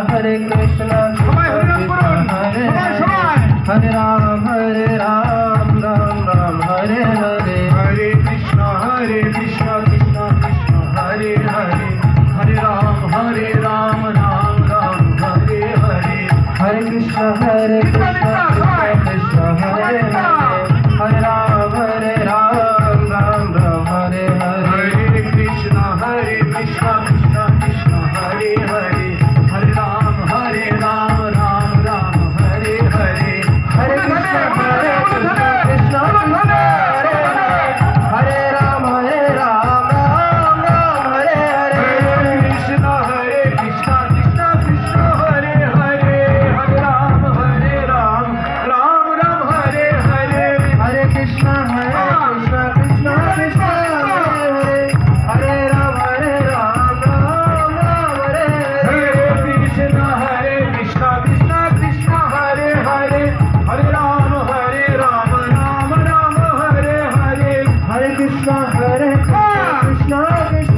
Hare Krishna Hare Ram Ram Ram Hare Hare Hare Krishna Krishna Krishna Hare Hare Hare Ram Ram Ram Hare Hare Hare Krishna Krishna Krishna Hare Hare Hare Ram Ram Ram Hare Hare Hare Krishna Krishna Krishna Hare Hare Hare Ram Ram Ram Hare Hare Hare Krishna Krishna Krishna Hare Hare Ram Ram Ram Hare Hare Krishna Krishna Krishna Krishna Hare Hare Hare Ram Ram Ram Hare Hare Hare Krishna Krishna Krishna Krishna Hare Hare Ram Ram Ram Hare Hare Krishna Krishna Krishna Krishna Hare Hare Hare Ram Ram Ram Hare Hare Hare Krishna Krishna Krishna